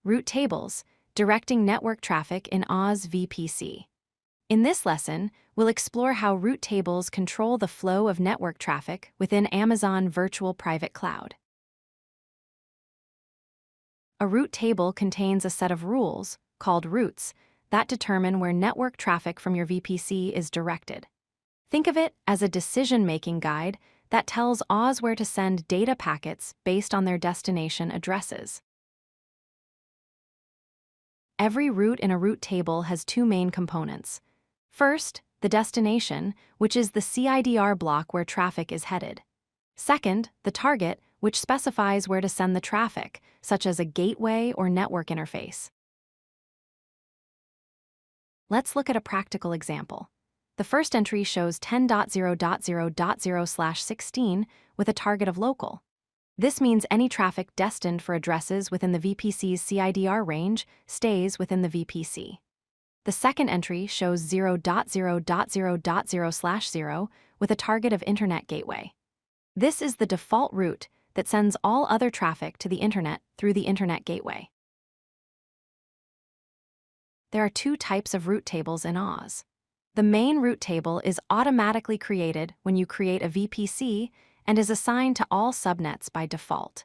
Route Tables, directing network traffic in AWS VPC. In this lesson, we'll explore how route tables control the flow of network traffic within Amazon Virtual Private Cloud. A route table contains a set of rules, called routes, that determine where network traffic from your VPC is directed. Think of it as a decision-making guide that tells AWS where to send data packets based on their destination addresses. Every route in a route table has two main components. First, the destination, which is the CIDR block where traffic is headed. Second, the target, which specifies where to send the traffic, such as a gateway or network interface. Let's look at a practical example. The first entry shows 10.0.0.0/16 with a target of local. This means any traffic destined for addresses within the VPC's CIDR range stays within the VPC. The second entry shows 0.0.0.0/0 with a target of Internet Gateway. This is the default route that sends all other traffic to the Internet through the Internet Gateway. There are two types of route tables in AWS. The main route table is automatically created when you create a VPC and is assigned to all subnets by default.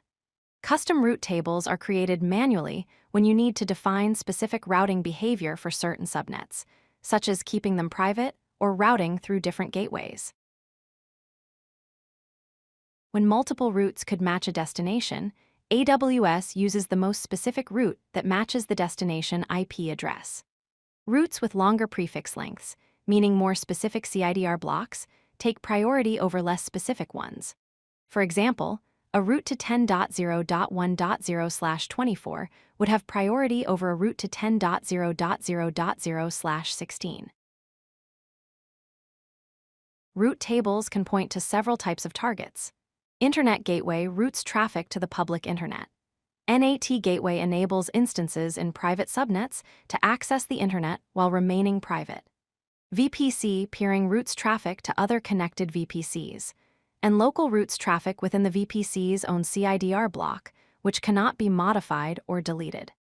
Custom route tables are created manually when you need to define specific routing behavior for certain subnets, such as keeping them private or routing through different gateways. When multiple routes could match a destination, AWS uses the most specific route that matches the destination IP address. Routes with longer prefix lengths, meaning more specific CIDR blocks, take priority over less specific ones. For example, a route to 10.0.1.0/24 would have priority over a route to 10.0.0.0/16. Route tables can point to several types of targets. Internet Gateway routes traffic to the public internet. NAT Gateway enables instances in private subnets to access the internet while remaining private. VPC Peering routes traffic to other connected VPCs, and local routes traffic within the VPC's own CIDR block, which cannot be modified or deleted.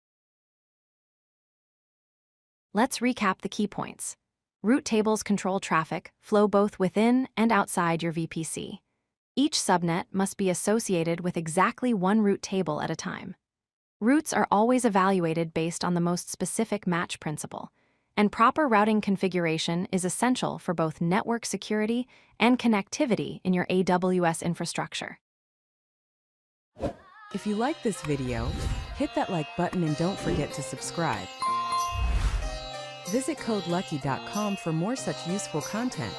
Let's recap the key points. Route tables control traffic flow both within and outside your VPC. Each subnet must be associated with exactly one route table at a time. Routes are always evaluated based on the most specific match principle, and proper routing configuration is essential for both network security and connectivity in your AWS infrastructure. If you like this video, hit that like button and don't forget to subscribe. Visit codelucky.com for more such useful content.